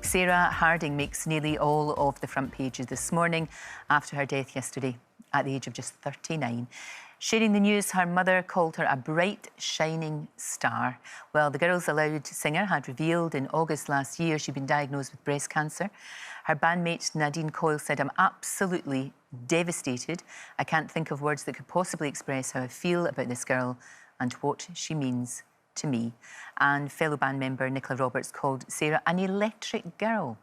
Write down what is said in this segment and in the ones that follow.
Sarah Harding makes nearly all of the front pages this morning after her death yesterday at the age of just 39. Sharing the news, her mother called her a bright, shining star. Well, the Girls Aloud singer had revealed in August last year she'd been diagnosed with breast cancer. Her bandmate Nadine Coyle said, "I'm absolutely devastated. I can't think of words that could possibly express how I feel about this girl and what she means to me." And fellow band member Nicola Roberts called Sarah an electric girl.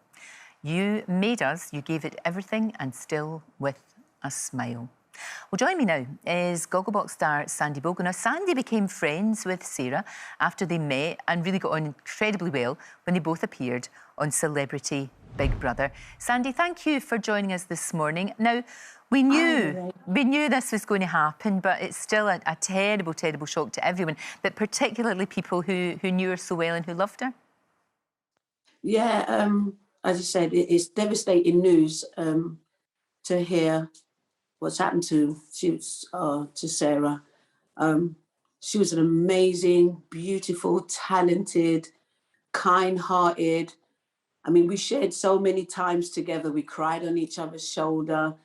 "You made us, you gave it everything, and still with a smile." Well, joining me now is Gogglebox star Sandy Bogle. Now, Sandy became friends with Sarah after they met and really got on incredibly well when they both appeared on Celebrity Big Brother. Sandy, thank you for joining us this morning. Now, we knew this was going to happen, but it's still a terrible, terrible shock to everyone, but particularly people who knew her so well and who loved her. Yeah, as you said, it's devastating news to hear what's happened to Sarah. She was an amazing, beautiful, talented, kind-hearted. I mean, we shared so many times together. We cried on each other's shoulder.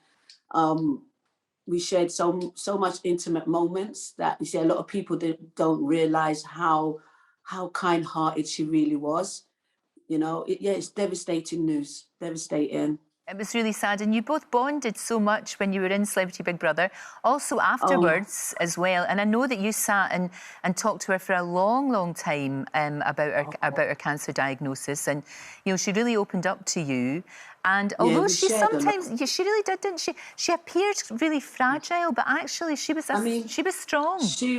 We shared so much intimate moments that you see a lot of people don't realize how kind-hearted she really was. You know, it's devastating news, devastating. It was really sad, and you both bonded so much when you were in Celebrity Big Brother, also afterwards as well. And I know that you sat and talked to her for a long, long time about her cancer diagnosis, and you know she really opened up to you. And although she sometimes, she really did, didn't she? She appeared really fragile, but actually she was strong. She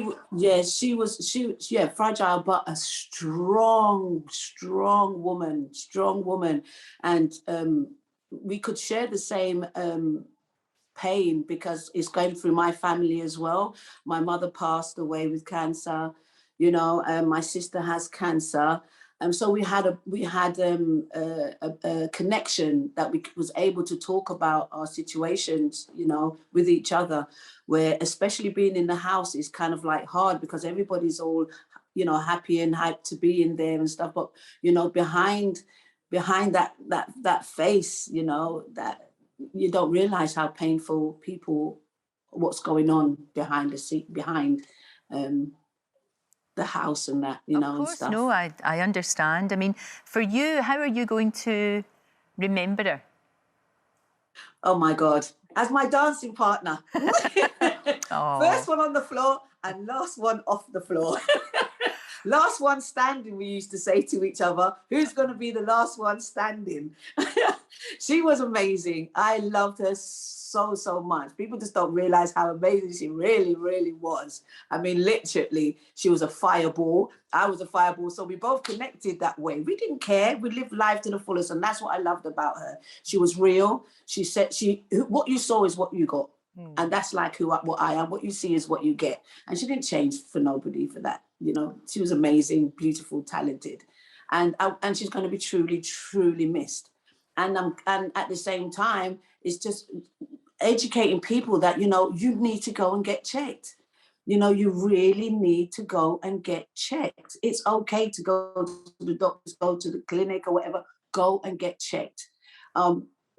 was fragile, but a strong woman, and we could share the same pain because it's going through my family as well. My mother passed away with cancer, you know, and my sister has cancer. So we had a connection that we was able to talk about our situations, you know, with each other, where especially being in the house is kind of like hard because everybody's all, you know, happy and hyped to be in there and stuff. But, you know, behind that face, you know, that you don't realize how painful what's going on behind the house and that, you know, and stuff. Of course, no, I understand. I mean, for you, how are you going to remember her? Oh my God, as my dancing partner. First one on the floor and last one off the floor. Last one standing, we used to say to each other, who's going to be the last one standing? She was amazing. I loved her so much. People just don't realize how amazing she really, really was. I mean, literally, she was a fireball. I was a fireball. So we both connected that way. We didn't care. We lived life to the fullest. And that's what I loved about her. She was real. She said, what you saw is what you got. And that's like what I am. What you see is what you get. And she didn't change for nobody for that. You know, she was amazing, beautiful, talented. And she's going to be truly, truly missed. And at the same time, it's just educating people that, you know, you need to go and get checked. You know, you really need to go and get checked. It's okay to go to the doctors, go to the clinic or whatever, go and get checked.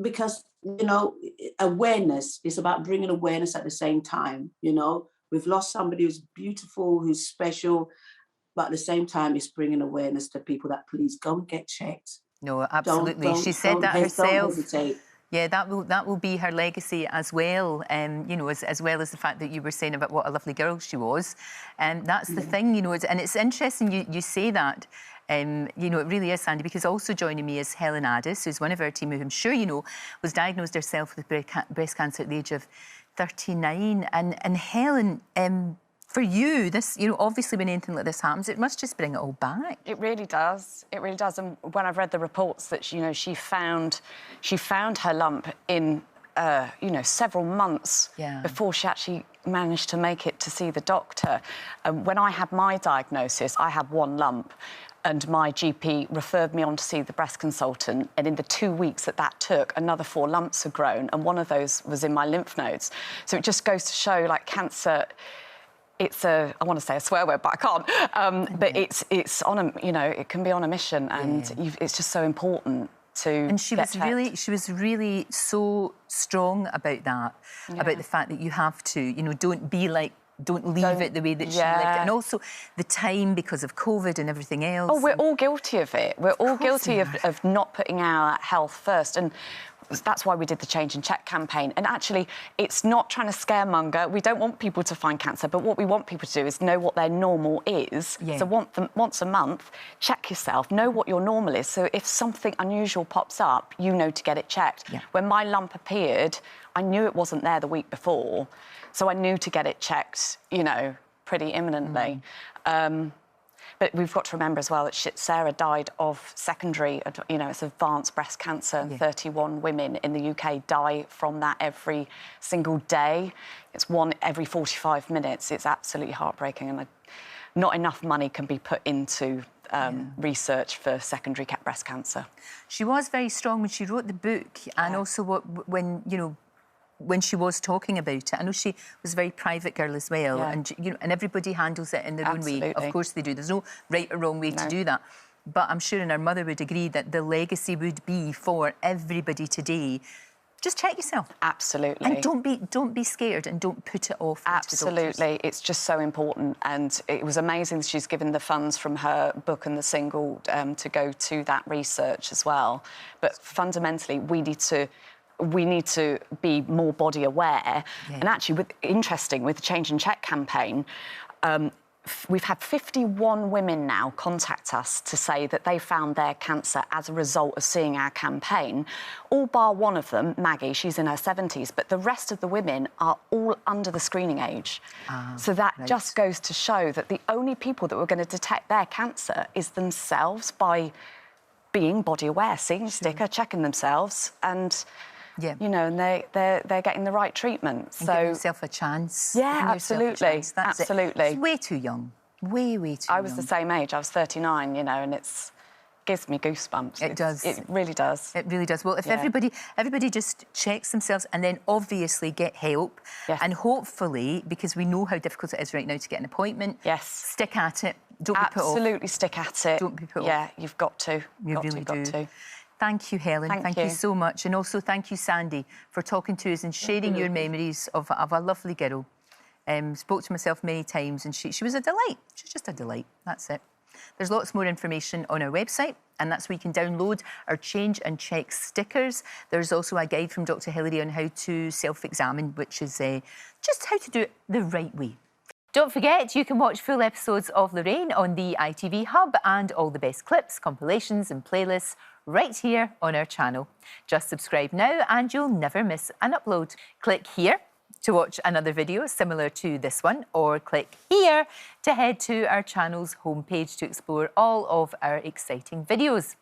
Because, you know, awareness is about bringing awareness at the same time. You know, we've lost somebody who's beautiful, who's special, but at the same time, it's bringing awareness to people that please go and get checked. No, absolutely. She said that herself. Don't hesitate. Yeah, that will be her legacy as well. You know, as well as the fact that you were saying about what a lovely girl she was. And that's the thing, you know. And it's interesting you say that. You know, it really is, Sandy, because also joining me is Helen Addis, who's one of our team, who I'm sure you know, was diagnosed herself with breast cancer at the age of 39. And Helen, for you, this, you know, obviously when anything like this happens, it must just bring it all back. It really does. It really does. And when I've read the reports that, you know, she found her lump in, you know, several months before she actually managed to make it to see the doctor. When I had my diagnosis, I had one lump. And my GP referred me on to see the breast consultant. And in the 2 weeks that took, another 4 lumps had grown. And one of those was in my lymph nodes. So it just goes to show, like, cancer, it's I want to say a swear word, but I can't. But it's on a, you know, it can be on a mission, and it's just so important to And she get checked. she was really so strong about that, about the fact that you have to, you know, don't leave it the way that she left it. And also the time because of COVID and everything else. Oh, we're all guilty of it. We're all guilty of not putting our health first. And that's why we did the Change and Check campaign. And actually, it's not trying to scaremonger. We don't want people to find cancer, but what we want people to do is know what their normal is. Yeah. So once a month, check yourself, know what your normal is. So if something unusual pops up, you know to get it checked. Yeah. When my lump appeared, I knew it wasn't there the week before. So I knew to get it checked, you know, pretty imminently. But we've got to remember as well that Sarah died of secondary, you know, it's advanced breast cancer, and 31 women in the UK die from that every single day. It's one every 45 minutes. It's absolutely heartbreaking, and not enough money can be put into research for secondary breast cancer. She was very strong when she wrote the book, and also when she was talking about it. I know she was a very private girl as well, and you know, and everybody handles it in their own way. Of course they do. There's no right or wrong way to do that. But I'm sure, and our mother would agree, that the legacy would be for everybody today. Just check yourself. Absolutely. And don't be scared, and don't put it off. Absolutely. It's just so important. And it was amazing that she's given the funds from her book and the single to go to that research as well. But fundamentally, we need to be more body aware. And actually, interesting, with the Change and Check campaign, we've had 51 women now contact us to say that they found their cancer as a result of seeing our campaign. All bar one of them, Maggie, she's in her 70s, but the rest of the women are all under the screening age. So that just goes to show that the only people that were going to detect their cancer is themselves by being body aware, seeing a sticker, checking themselves, and you know, and they're getting the right treatment. And so give yourself a chance. Yeah, absolutely, absolutely. It's way too young. Way too young. I was the same age. I was 39. You know, and gives me goosebumps. It does. It really does. It really does. Well, if everybody just checks themselves, and then obviously get help, and hopefully, because we know how difficult it is right now to get an appointment. Stick at it. Don't be put off. Absolutely, stick at it. Don't be put off. Yeah, you've got to. You really do. Thank you, Helen. Thank you so much. And also thank you, Sandy, for talking to us and sharing your memories of a lovely girl. Spoke to myself many times, and she was a delight. She was just a delight. That's it. There's lots more information on our website, and that's where you can download our Change and Check stickers. There's also a guide from Dr. Hilary on how to self-examine, which is just how to do it the right way. Don't forget, you can watch full episodes of Lorraine on the ITV Hub, and all the best clips, compilations and playlists right here on our channel. Just subscribe now and you'll never miss an upload. Click here to watch another video similar to this one, or click here to head to our channel's homepage to explore all of our exciting videos.